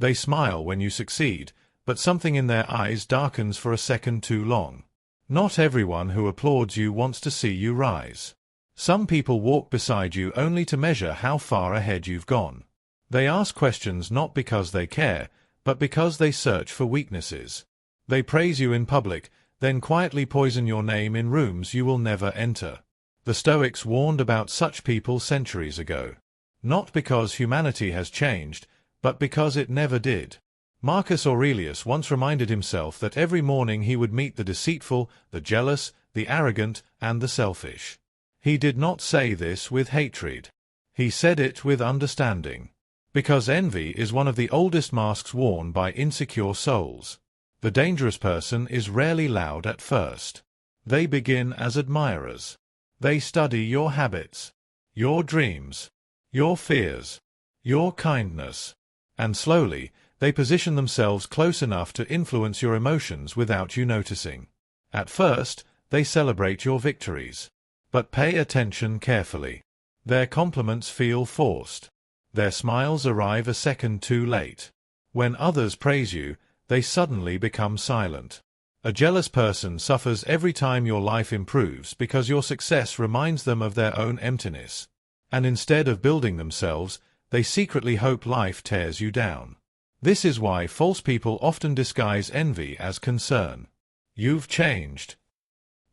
They smile when you succeed, but something in their eyes darkens for a second too long. Not everyone who applauds you wants to see you rise. Some people walk beside you only to measure how far ahead you've gone. They ask questions not because they care, but because they search for weaknesses. They praise you in public, then quietly poison your name in rooms you will never enter. The Stoics warned about such people centuries ago. Not because humanity has changed, but because it never did. Marcus Aurelius once reminded himself that every morning he would meet the deceitful, the jealous, the arrogant, and the selfish. He did not say this with hatred. He said it with understanding. Because envy is one of the oldest masks worn by insecure souls. The dangerous person is rarely loud at first. They begin as admirers. They study your habits, your dreams, your fears, your kindness, and slowly, they position themselves close enough to influence your emotions without you noticing. At first, they celebrate your victories. But pay attention carefully. Their compliments feel forced. Their smiles arrive a second too late. When others praise you, they suddenly become silent. A jealous person suffers every time your life improves because your success reminds them of their own emptiness. And instead of building themselves, they secretly hope life tears you down. This is why false people often disguise envy as concern. You've changed.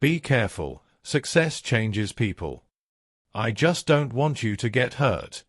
Be careful, success changes people. I just don't want you to get hurt.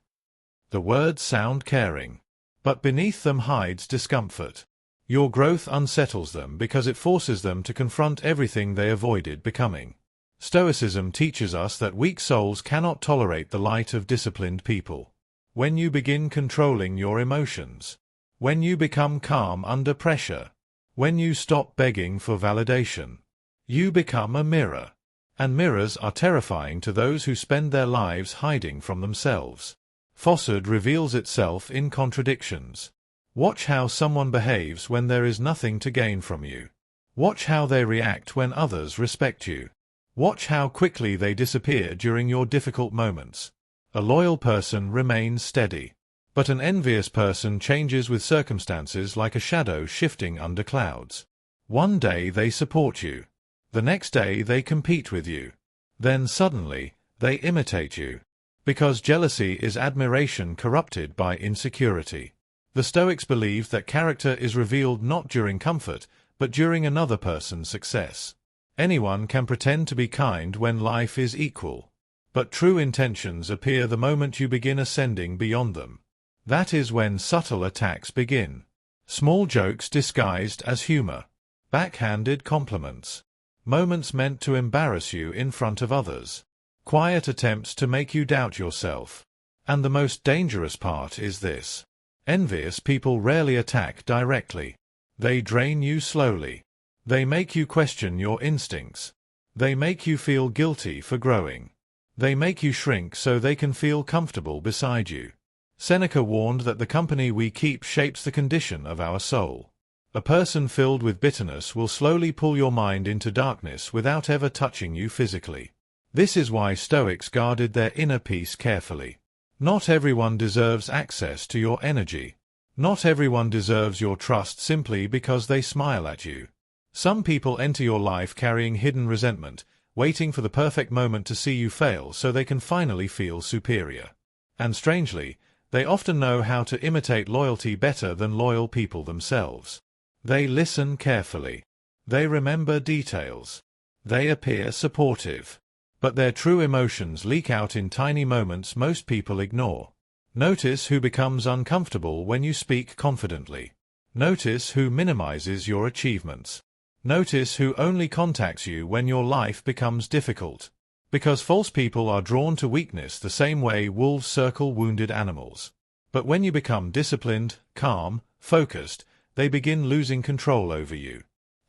The words sound caring, but beneath them hides discomfort. Your growth unsettles them because it forces them to confront everything they avoided becoming. Stoicism teaches us that weak souls cannot tolerate the light of disciplined people. When you begin controlling your emotions, when you become calm under pressure, when you stop begging for validation, you become a mirror. And mirrors are terrifying to those who spend their lives hiding from themselves. Falsehood reveals itself in contradictions. Watch how someone behaves when there is nothing to gain from you. Watch how they react when others respect you. Watch how quickly they disappear during your difficult moments. A loyal person remains steady. But an envious person changes with circumstances like a shadow shifting under clouds. One day they support you. The next day they compete with you. Then suddenly, they imitate you. Because jealousy is admiration corrupted by insecurity. The Stoics believed that character is revealed not during comfort, but during another person's success. Anyone can pretend to be kind when life is equal. But true intentions appear the moment you begin ascending beyond them. That is when subtle attacks begin. Small jokes disguised as humor. Backhanded compliments. Moments meant to embarrass you in front of others. Quiet attempts to make you doubt yourself. And the most dangerous part is this. Envious people rarely attack directly. They drain you slowly. They make you question your instincts. They make you feel guilty for growing. They make you shrink so they can feel comfortable beside you. Seneca warned that the company we keep shapes the condition of our soul. A person filled with bitterness will slowly pull your mind into darkness without ever touching you physically. This is why Stoics guarded their inner peace carefully. Not everyone deserves access to your energy. Not everyone deserves your trust simply because they smile at you. Some people enter your life carrying hidden resentment, waiting for the perfect moment to see you fail so they can finally feel superior. And strangely, they often know how to imitate loyalty better than loyal people themselves. They listen carefully. They remember details. They appear supportive. But their true emotions leak out in tiny moments most people ignore. Notice who becomes uncomfortable when you speak confidently. Notice who minimizes your achievements. Notice who only contacts you when your life becomes difficult. Because false people are drawn to weakness the same way wolves circle wounded animals. But when you become disciplined, calm, focused, they begin losing control over you.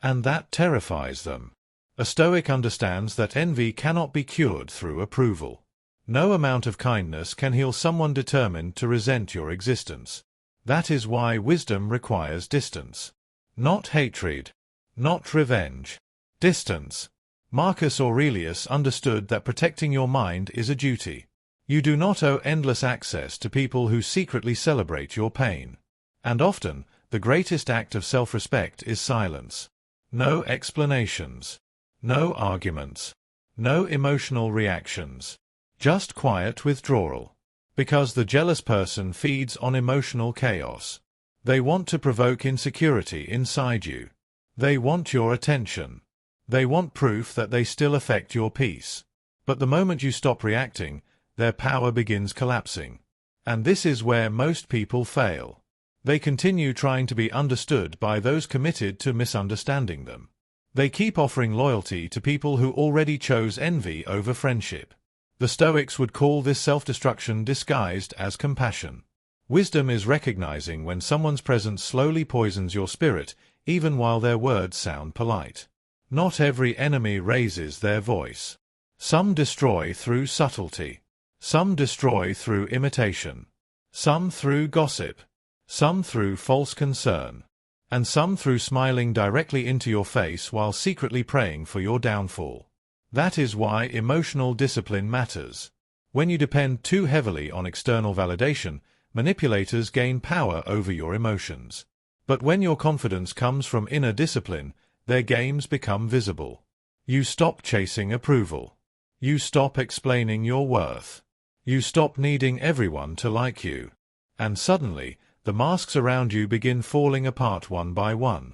And that terrifies them. A Stoic understands that envy cannot be cured through approval. No amount of kindness can heal someone determined to resent your existence. That is why wisdom requires distance. Not hatred. Not revenge. Distance. Marcus Aurelius understood that protecting your mind is a duty. You do not owe endless access to people who secretly celebrate your pain. And often, the greatest act of self-respect is silence. No explanations. No arguments. No emotional reactions. Just quiet withdrawal. Because the jealous person feeds on emotional chaos. They want to provoke insecurity inside you. They want your attention. They want proof that they still affect your peace. But the moment you stop reacting, their power begins collapsing. And this is where most people fail. They continue trying to be understood by those committed to misunderstanding them. They keep offering loyalty to people who already chose envy over friendship. The Stoics would call this self-destruction disguised as compassion. Wisdom is recognizing when someone's presence slowly poisons your spirit, even while their words sound polite. Not every enemy raises their voice. Some destroy through subtlety. Some destroy through imitation. Some through gossip. Some through false concern. And some through smiling directly into your face while secretly praying for your downfall. That is why emotional discipline matters. When you depend too heavily on external validation, manipulators gain power over your emotions. But when your confidence comes from inner discipline, their games become visible. You stop chasing approval. You stop explaining your worth. You stop needing everyone to like you. And suddenly, the masks around you begin falling apart one by one.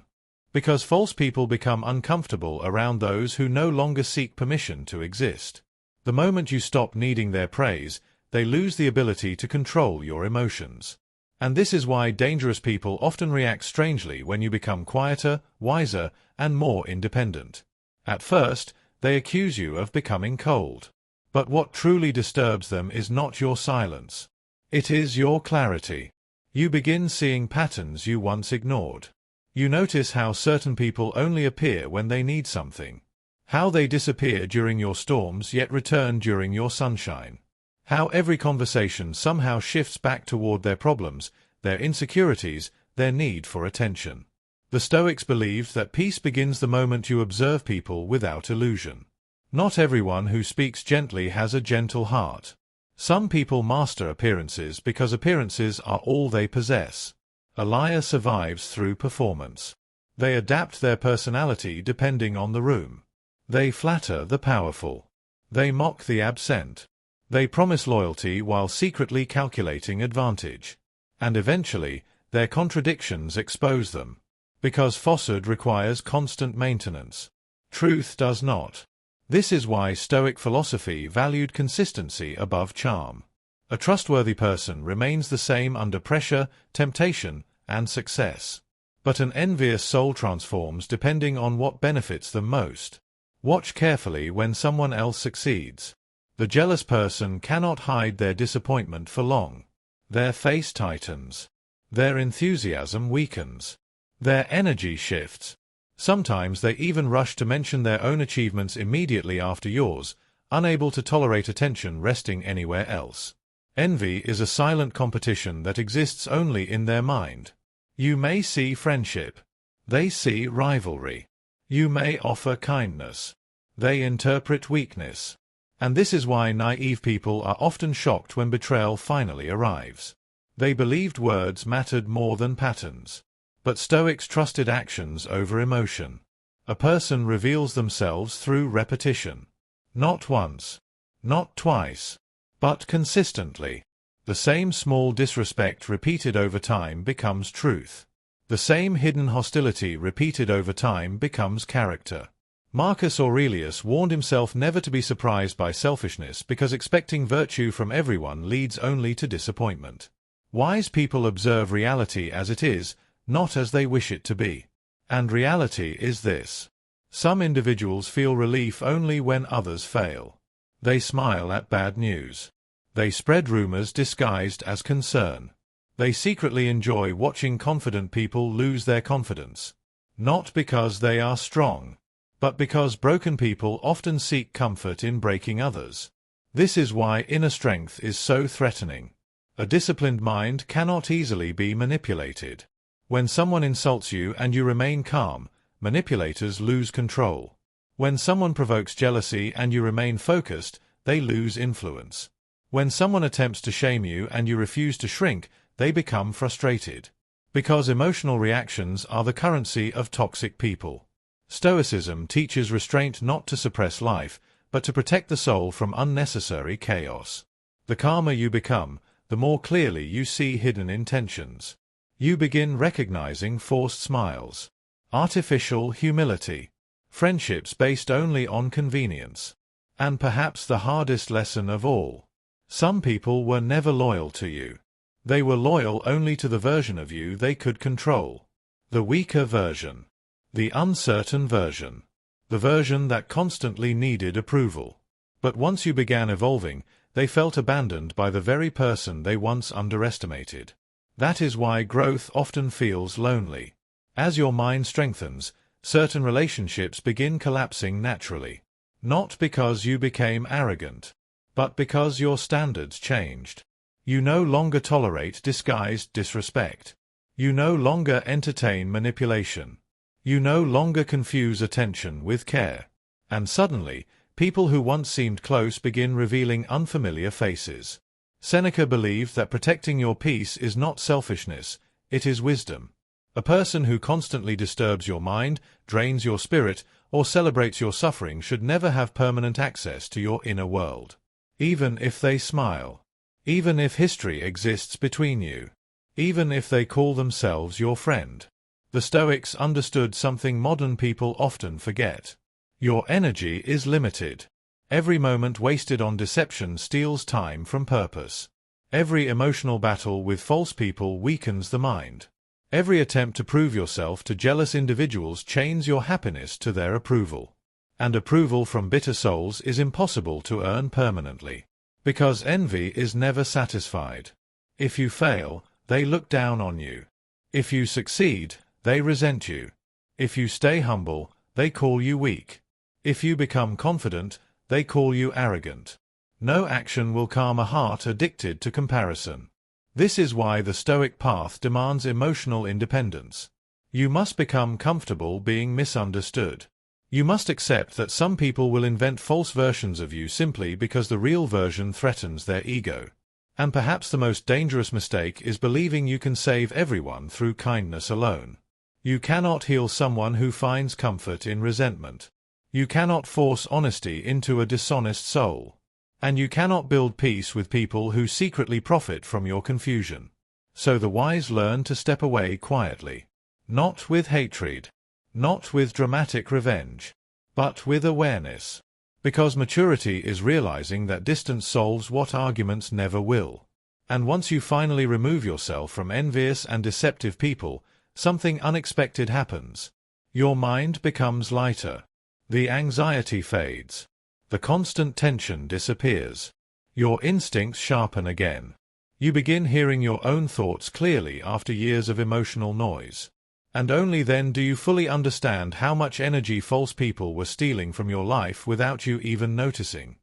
Because false people become uncomfortable around those who no longer seek permission to exist. The moment you stop needing their praise, they lose the ability to control your emotions. And this is why dangerous people often react strangely when you become quieter, wiser, and more independent. At first, they accuse you of becoming cold. But what truly disturbs them is not your silence. It is your clarity. You begin seeing patterns you once ignored. You notice how certain people only appear when they need something. How they disappear during your storms yet return during your sunshine. How every conversation somehow shifts back toward their problems, their insecurities, their need for attention. The Stoics believed that peace begins the moment you observe people without illusion. Not everyone who speaks gently has a gentle heart. Some people master appearances because appearances are all they possess. A liar survives through performance. They adapt their personality depending on the room. They flatter the powerful. They mock the absent. They promise loyalty while secretly calculating advantage. And eventually, their contradictions expose them. Because falsehood requires constant maintenance. Truth does not. This is why Stoic philosophy valued consistency above charm. A trustworthy person remains the same under pressure, temptation, and success. But an envious soul transforms depending on what benefits them most. Watch carefully when someone else succeeds. The jealous person cannot hide their disappointment for long. Their face tightens. Their enthusiasm weakens. Their energy shifts. Sometimes they even rush to mention their own achievements immediately after yours, unable to tolerate attention resting anywhere else. Envy is a silent competition that exists only in their mind. You may see friendship. They see rivalry. You may offer kindness. They interpret weakness. And this is why naive people are often shocked when betrayal finally arrives. They believed words mattered more than patterns. But Stoics trusted actions over emotion. A person reveals themselves through repetition. Not once. Not twice. But consistently. The same small disrespect repeated over time becomes truth. The same hidden hostility repeated over time becomes character. Marcus Aurelius warned himself never to be surprised by selfishness because expecting virtue from everyone leads only to disappointment. Wise people observe reality as it is, not as they wish it to be. And reality is this. Some individuals feel relief only when others fail. They smile at bad news. They spread rumors disguised as concern. They secretly enjoy watching confident people lose their confidence. Not because they are strong, but because broken people often seek comfort in breaking others. This is why inner strength is so threatening. A disciplined mind cannot easily be manipulated. When someone insults you and you remain calm, manipulators lose control. When someone provokes jealousy and you remain focused, they lose influence. When someone attempts to shame you and you refuse to shrink, they become frustrated. Because emotional reactions are the currency of toxic people. Stoicism teaches restraint not to suppress life, but to protect the soul from unnecessary chaos. The calmer you become, the more clearly you see hidden intentions. You begin recognizing forced smiles, artificial humility, friendships based only on convenience. And perhaps the hardest lesson of all. Some people were never loyal to you. They were loyal only to the version of you they could control. The weaker version. The uncertain version. The version that constantly needed approval. But once you began evolving, they felt abandoned by the very person they once underestimated. That is why growth often feels lonely. As your mind strengthens, certain relationships begin collapsing naturally. Not because you became arrogant, but because your standards changed. You no longer tolerate disguised disrespect. You no longer entertain manipulation. You no longer confuse attention with care. And suddenly, people who once seemed close begin revealing unfamiliar faces. Seneca believed that protecting your peace is not selfishness, it is wisdom. A person who constantly disturbs your mind, drains your spirit, or celebrates your suffering should never have permanent access to your inner world. Even if they smile. Even if history exists between you. Even if they call themselves your friend. The Stoics understood something modern people often forget. Your energy is limited. Every moment wasted on deception steals time from purpose. Every emotional battle with false people weakens the mind. Every attempt to prove yourself to jealous individuals chains your happiness to their approval. And approval from bitter souls is impossible to earn permanently. Because envy is never satisfied. If you fail, they look down on you. If you succeed, they resent you. If you stay humble, they call you weak. If you become confident, they call you arrogant. No action will calm a heart addicted to comparison. This is why the Stoic path demands emotional independence. You must become comfortable being misunderstood. You must accept that some people will invent false versions of you simply because the real version threatens their ego. And perhaps the most dangerous mistake is believing you can save everyone through kindness alone. You cannot heal someone who finds comfort in resentment. You cannot force honesty into a dishonest soul. And you cannot build peace with people who secretly profit from your confusion. So the wise learn to step away quietly. Not with hatred. Not with dramatic revenge. But with awareness. Because maturity is realizing that distance solves what arguments never will. And once you finally remove yourself from envious and deceptive people, something unexpected happens. Your mind becomes lighter. The anxiety fades. The constant tension disappears. Your instincts sharpen again. You begin hearing your own thoughts clearly after years of emotional noise. And only then do you fully understand how much energy false people were stealing from your life without you even noticing.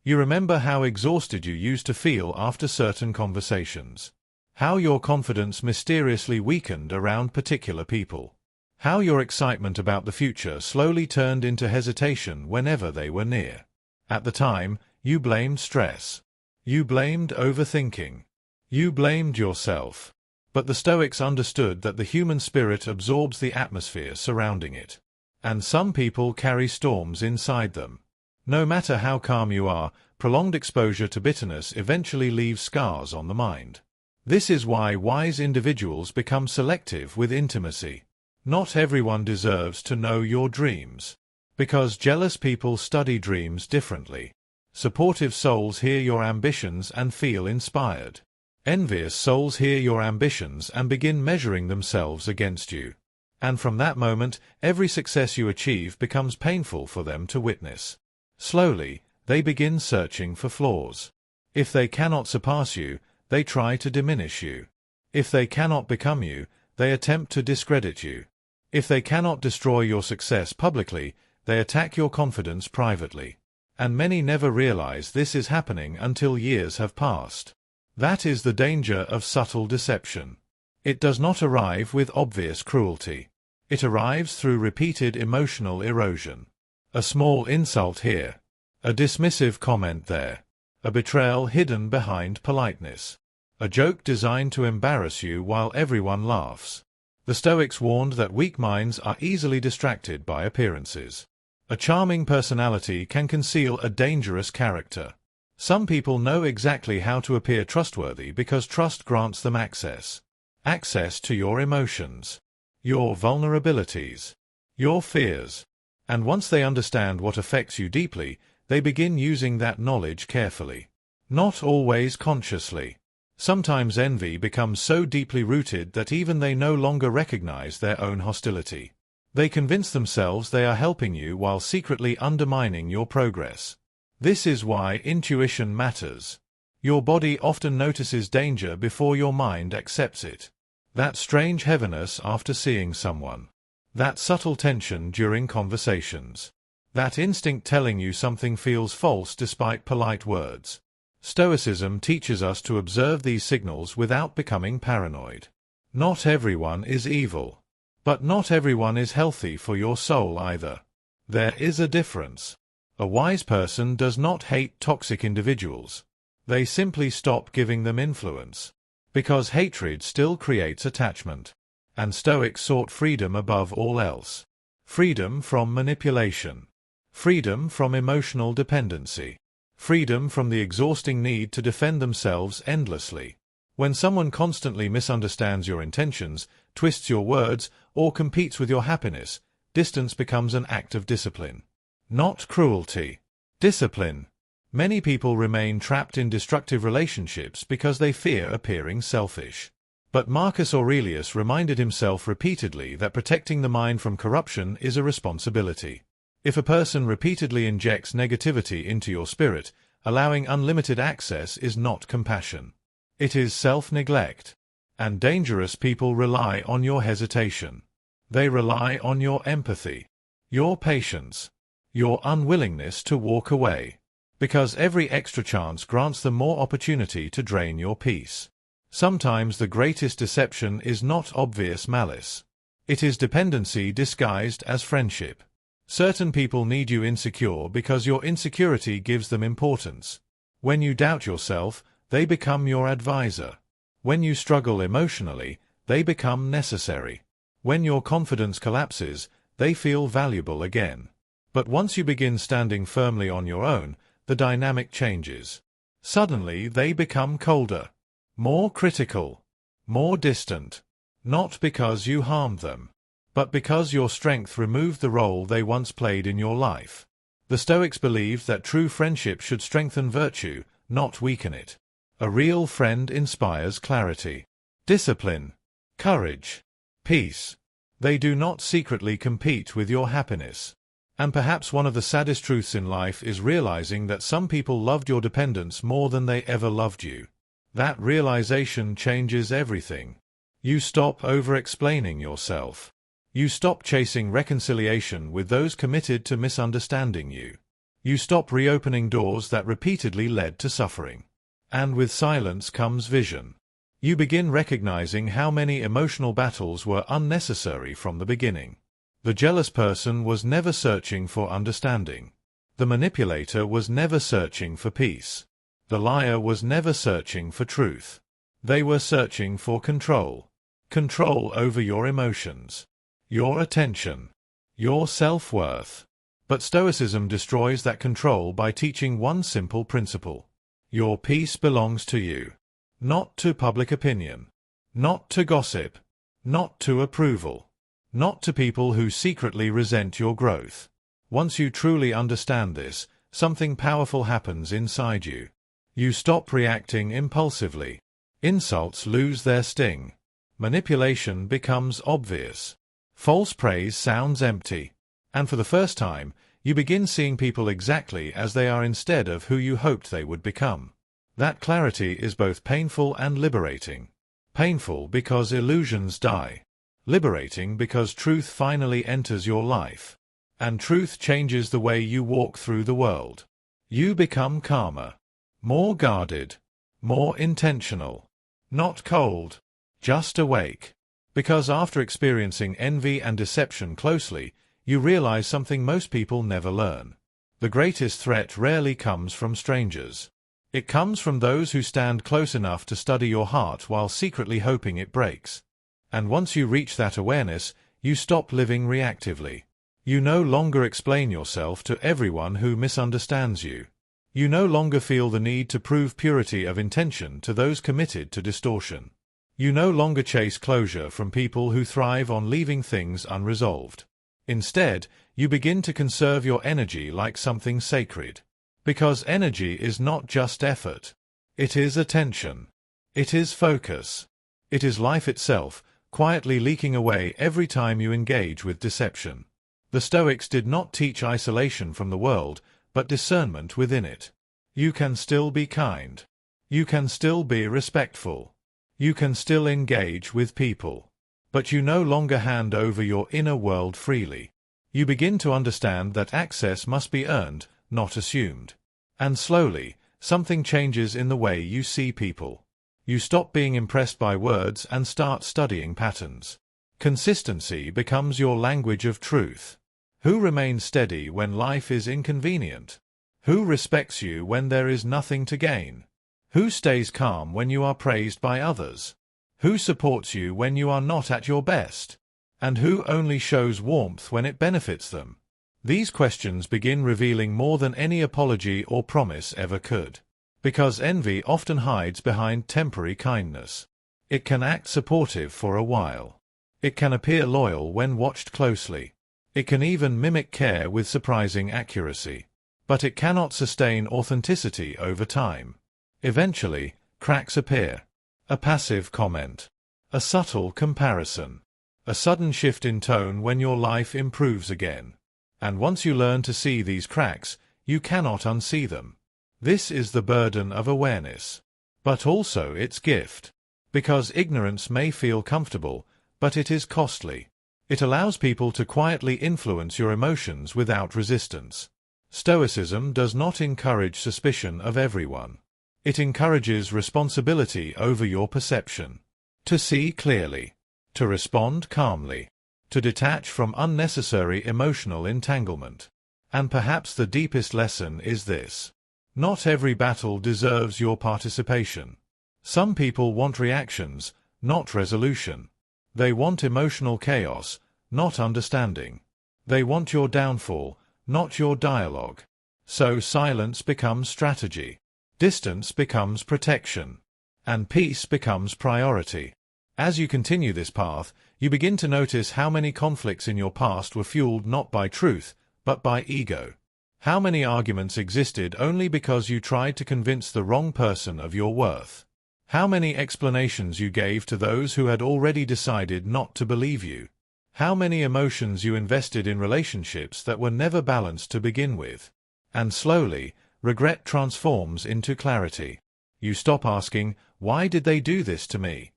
You remember how exhausted you used to feel after certain conversations. How your confidence mysteriously weakened around particular people. How your excitement about the future slowly turned into hesitation whenever they were near. At the time, you blamed stress. You blamed overthinking. You blamed yourself. But the Stoics understood that the human spirit absorbs the atmosphere surrounding it. And some people carry storms inside them. No matter how calm you are, prolonged exposure to bitterness eventually leaves scars on the mind. This is why wise individuals become selective with intimacy. Not everyone deserves to know your dreams. Because jealous people study dreams differently. Supportive souls hear your ambitions and feel inspired. Envious souls hear your ambitions and begin measuring themselves against you. And from that moment, every success you achieve becomes painful for them to witness. Slowly, they begin searching for flaws. If they cannot surpass you, they try to diminish you. If they cannot become you, they attempt to discredit you. If they cannot destroy your success publicly, they attack your confidence privately. And many never realize this is happening until years have passed. That is the danger of subtle deception. It does not arrive with obvious cruelty. It arrives through repeated emotional erosion. A small insult here. A dismissive comment there. A betrayal hidden behind politeness. a joke designed to embarrass you while everyone laughs. The Stoics warned that weak minds are easily distracted by appearances. A charming personality can conceal a dangerous character. Some people know exactly how to appear trustworthy because trust grants them access. Access to your emotions, your vulnerabilities, your fears. And once they understand what affects you deeply, they begin using that knowledge carefully. Not always consciously. Sometimes envy becomes so deeply rooted that even they no longer recognize their own hostility. They convince themselves they are helping you while secretly undermining your progress. This is why intuition matters. Your body often notices danger before your mind accepts it. That strange heaviness after seeing someone. That subtle tension during conversations. That instinct telling you something feels false despite polite words. Stoicism teaches us to observe these signals without becoming paranoid. Not everyone is evil. But not everyone is healthy for your soul either. There is a difference. A wise person does not hate toxic individuals. They simply stop giving them influence. Because hatred still creates attachment. And Stoics sought freedom above all else. Freedom from manipulation. Freedom from emotional dependency. Freedom from the exhausting need to defend themselves endlessly. When someone constantly misunderstands your intentions, twists your words, or competes with your happiness, distance becomes an act of discipline. Not cruelty. Discipline. Many people remain trapped in destructive relationships because they fear appearing selfish. But Marcus Aurelius reminded himself repeatedly that protecting the mind from corruption is a responsibility. If a person repeatedly injects negativity into your spirit, allowing unlimited access is not compassion. It is self-neglect. And dangerous people rely on your hesitation. They rely on your empathy, your patience, your unwillingness to walk away. Because every extra chance grants them more opportunity to drain your peace. Sometimes the greatest deception is not obvious malice. It is dependency disguised as friendship. Certain people need you insecure because your insecurity gives them importance. When you doubt yourself, they become your advisor. When you struggle emotionally, they become necessary. When your confidence collapses, they feel valuable again. But once you begin standing firmly on your own, the dynamic changes. Suddenly they become colder, more critical, more distant. Not because you harmed them, but because your strength removed the role they once played in your life. The Stoics believed that true friendship should strengthen virtue, not weaken it. A real friend inspires clarity, discipline, courage, peace. They do not secretly compete with your happiness. And perhaps one of the saddest truths in life is realizing that some people loved your dependence more than they ever loved you. That realization changes everything. You stop over-explaining yourself. You stop chasing reconciliation with those committed to misunderstanding you. You stop reopening doors that repeatedly led to suffering. And with silence comes vision. You begin recognizing how many emotional battles were unnecessary from the beginning. The jealous person was never searching for understanding. The manipulator was never searching for peace. The liar was never searching for truth. They were searching for control. Control over your emotions, your attention, your self-worth. But Stoicism destroys that control by teaching one simple principle. Your peace belongs to you. Not to public opinion. Not to gossip. Not to approval. Not to people who secretly resent your growth. Once you truly understand this, something powerful happens inside you. You stop reacting impulsively. Insults lose their sting. Manipulation becomes obvious. False praise sounds empty. And for the first time, you begin seeing people exactly as they are instead of who you hoped they would become. That clarity is both painful and liberating. Painful because illusions die. Liberating because truth finally enters your life. And truth changes the way you walk through the world. You become calmer, more guarded, more intentional. Not cold, just awake. Because after experiencing envy and deception closely, you realize something most people never learn. The greatest threat rarely comes from strangers. It comes from those who stand close enough to study your heart while secretly hoping it breaks. And once you reach that awareness, you stop living reactively. You no longer explain yourself to everyone who misunderstands you. You no longer feel the need to prove purity of intention to those committed to distortion. You no longer chase closure from people who thrive on leaving things unresolved. Instead, you begin to conserve your energy like something sacred. Because energy is not just effort. It is attention. It is focus. It is life itself, quietly leaking away every time you engage with deception. The Stoics did not teach isolation from the world, but discernment within it. You can still be kind. You can still be respectful. You can still engage with people. But you no longer hand over your inner world freely. You begin to understand that access must be earned, not assumed. And slowly, something changes in the way you see people. You stop being impressed by words and start studying patterns. Consistency becomes your language of truth. Who remains steady when life is inconvenient? Who respects you when there is nothing to gain? Who stays calm when you are praised by others? Who supports you when you are not at your best? And who only shows warmth when it benefits them? These questions begin revealing more than any apology or promise ever could. Because envy often hides behind temporary kindness. It can act supportive for a while. It can appear loyal when watched closely. It can even mimic care with surprising accuracy. But it cannot sustain authenticity over time. Eventually, cracks appear. A passive comment. A subtle comparison. A sudden shift in tone when your life improves again. And once you learn to see these cracks, you cannot unsee them. This is the burden of awareness. But also its gift. Because ignorance may feel comfortable, but it is costly. It allows people to quietly influence your emotions without resistance. Stoicism does not encourage suspicion of everyone. It encourages responsibility over your perception. To see clearly. To respond calmly. To detach from unnecessary emotional entanglement. And perhaps the deepest lesson is this. Not every battle deserves your participation. Some people want reactions, not resolution. They want emotional chaos, not understanding. They want your downfall, not your dialogue. So silence becomes strategy. Distance becomes protection. And peace becomes priority. As you continue this path, you begin to notice how many conflicts in your past were fueled not by truth, but by ego. How many arguments existed only because you tried to convince the wrong person of your worth. How many explanations you gave to those who had already decided not to believe you. How many emotions you invested in relationships that were never balanced to begin with. And slowly, regret transforms into clarity. You stop asking, "Why did they do this to me?"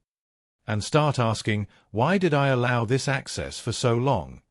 And start asking, "Why did I allow this access for so long?"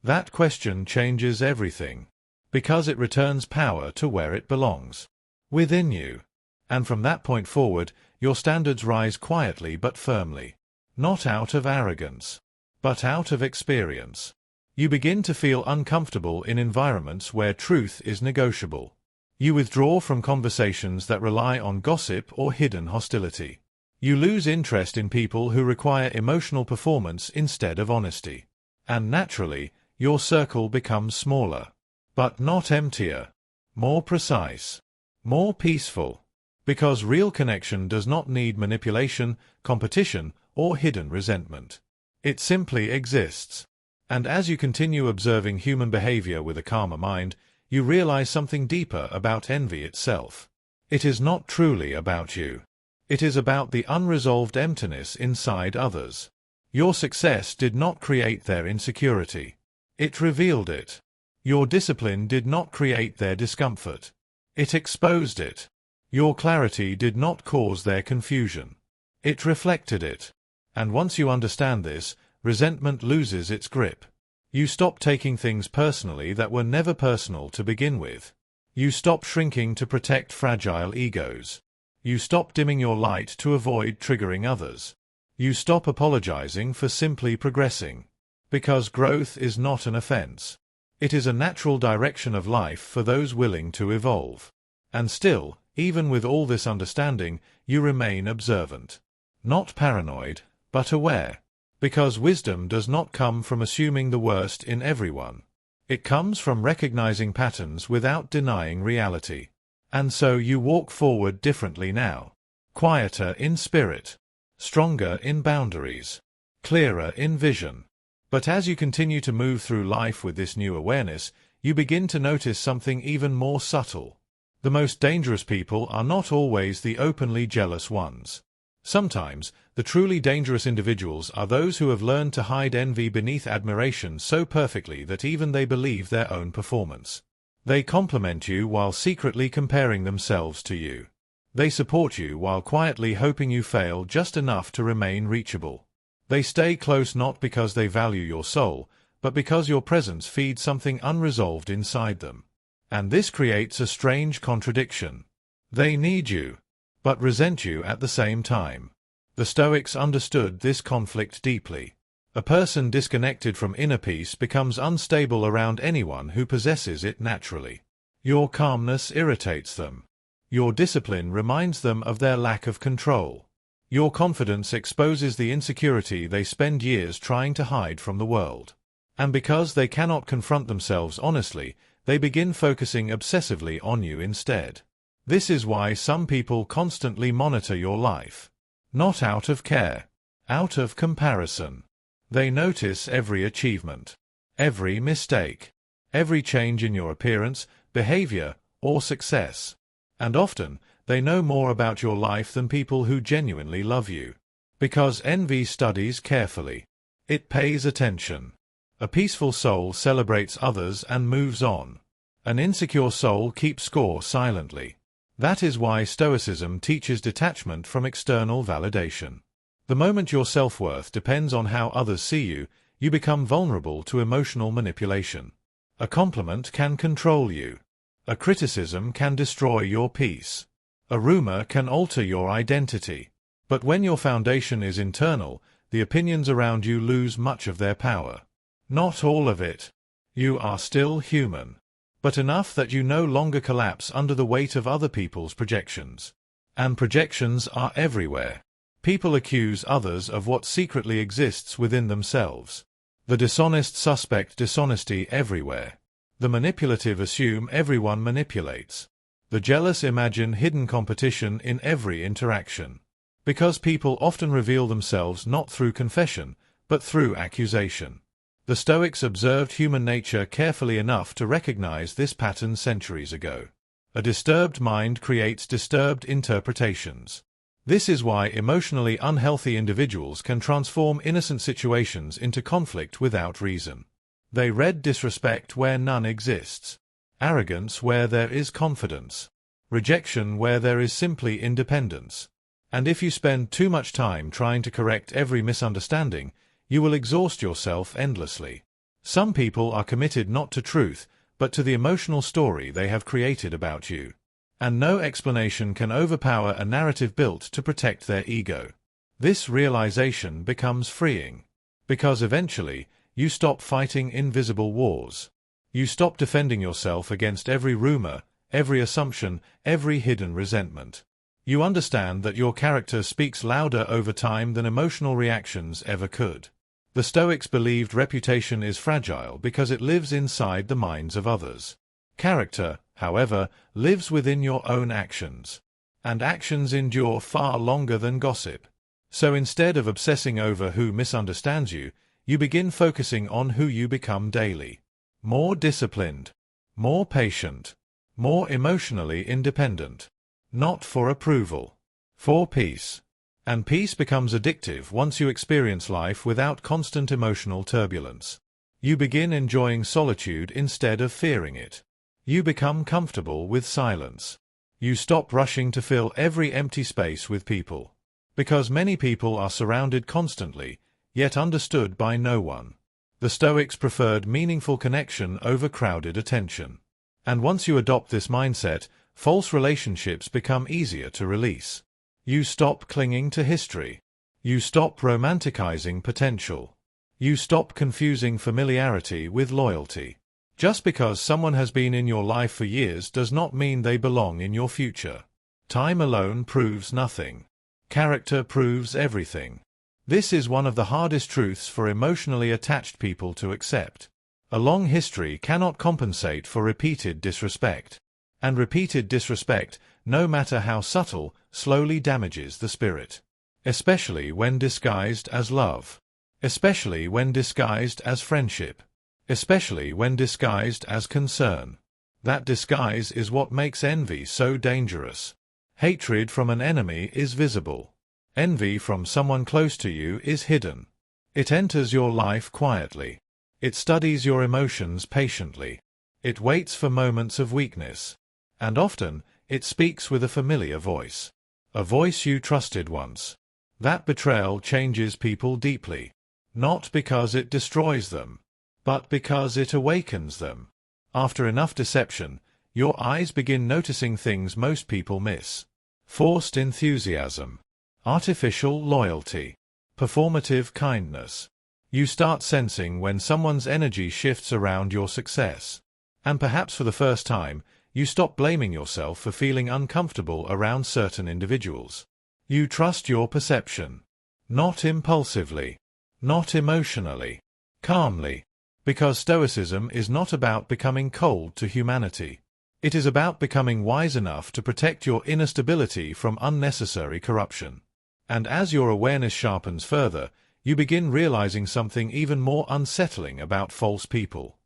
That question changes everything. Because it returns power to where it belongs. Within you. And from that point forward, your standards rise quietly but firmly. Not out of arrogance, but out of experience. You begin to feel uncomfortable in environments where truth is negotiable. You withdraw from conversations that rely on gossip or hidden hostility. You lose interest in people who require emotional performance instead of honesty. And naturally, your circle becomes smaller. But not emptier. More precise. More peaceful. Because real connection does not need manipulation, competition, or hidden resentment. It simply exists. And as you continue observing human behavior with a calmer mind, you realize something deeper about envy itself. It is not truly about you. It is about the unresolved emptiness inside others. Your success did not create their insecurity. It revealed it. Your discipline did not create their discomfort. It exposed it. Your clarity did not cause their confusion. It reflected it. And once you understand this, resentment loses its grip. You stop taking things personally that were never personal to begin with. You stop shrinking to protect fragile egos. You stop dimming your light to avoid triggering others. You stop apologizing for simply progressing. Because growth is not an offense. It is a natural direction of life for those willing to evolve. And still, Even with all this understanding, you remain observant. Not paranoid, but aware. Because wisdom does not come from assuming the worst in everyone. It comes from recognizing patterns without denying reality. And so you walk forward differently now. Quieter in spirit. Stronger in boundaries. Clearer in vision. But as you continue to move through life with this new awareness, you begin to notice something even more subtle. The most dangerous people are not always the openly jealous ones. Sometimes, the truly dangerous individuals are those who have learned to hide envy beneath admiration so perfectly that even they believe their own performance. They compliment you while secretly comparing themselves to you. They support you while quietly hoping you fail just enough to remain reachable. They stay close not because they value your soul, but because your presence feeds something unresolved inside them. And this creates a strange contradiction. They need you, but resent you at the same time. The Stoics understood this conflict deeply. A person disconnected from inner peace becomes unstable around anyone who possesses it naturally. Your calmness irritates them. Your discipline reminds them of their lack of control. Your confidence exposes the insecurity they spend years trying to hide from the world. And because they cannot confront themselves honestly, they begin focusing obsessively on you instead. This is why some people constantly monitor your life. Not out of care, out of comparison. They notice every achievement, every mistake, every change in your appearance, behavior, or success. And often, they know more about your life than people who genuinely love you. Because envy studies carefully. It pays attention. A peaceful soul celebrates others and moves on. An insecure soul keeps score silently. That is why Stoicism teaches detachment from external validation. The moment your self-worth depends on how others see you, you become vulnerable to emotional manipulation. A compliment can control you. A criticism can destroy your peace. A rumor can alter your identity. But when your foundation is internal, the opinions around you lose much of their power. Not all of it. You are still human. But enough that you no longer collapse under the weight of other people's projections. And projections are everywhere. People accuse others of what secretly exists within themselves. The dishonest suspect dishonesty everywhere. The manipulative assume everyone manipulates. The jealous imagine hidden competition in every interaction. Because people often reveal themselves not through confession, but through accusation. The Stoics observed human nature carefully enough to recognize this pattern centuries ago. A disturbed mind creates disturbed interpretations. This is why emotionally unhealthy individuals can transform innocent situations into conflict without reason. They read disrespect where none exists, arrogance where there is confidence, rejection where there is simply independence. And if you spend too much time trying to correct every misunderstanding, you will exhaust yourself endlessly. Some people are committed not to truth, but to the emotional story they have created about you. And no explanation can overpower a narrative built to protect their ego. This realization becomes freeing. Because eventually, you stop fighting invisible wars. You stop defending yourself against every rumor, every assumption, every hidden resentment. You understand that your character speaks louder over time than emotional reactions ever could. The Stoics believed reputation is fragile because it lives inside the minds of others. Character, however, lives within your own actions. And actions endure far longer than gossip. So instead of obsessing over who misunderstands you, you begin focusing on who you become daily. More disciplined, more patient, more emotionally independent. Not for approval, for peace. And peace becomes addictive once you experience life without constant emotional turbulence. You begin enjoying solitude instead of fearing it. You become comfortable with silence. You stop rushing to fill every empty space with people. Because many people are surrounded constantly, yet understood by no one. The Stoics preferred meaningful connection over crowded attention. And once you adopt this mindset, false relationships become easier to release. You stop clinging to history. You stop romanticizing potential. You stop confusing familiarity with loyalty. Just because someone has been in your life for years does not mean they belong in your future. Time alone proves nothing. Character proves everything. This is one of the hardest truths for emotionally attached people to accept. A long history cannot compensate for repeated disrespect. And repeated disrespect, no matter how subtle, slowly damages the spirit. Especially when disguised as love. Especially when disguised as friendship. Especially when disguised as concern. That disguise is what makes envy so dangerous. Hatred from an enemy is visible. Envy from someone close to you is hidden. It enters your life quietly. It studies your emotions patiently. It waits for moments of weakness. And often, it speaks with a familiar voice. A voice you trusted once. That betrayal changes people deeply. Not because it destroys them, but because it awakens them. After enough deception, your eyes begin noticing things most people miss. Forced enthusiasm. Artificial loyalty. Performative kindness. You start sensing when someone's energy shifts around your success. And perhaps for the first time, you stop blaming yourself for feeling uncomfortable around certain individuals. You trust your perception. Not impulsively. Not emotionally. Calmly. Because Stoicism is not about becoming cold to humanity. It is about becoming wise enough to protect your inner stability from unnecessary corruption. And as your awareness sharpens further, you begin realizing something even more unsettling about false people.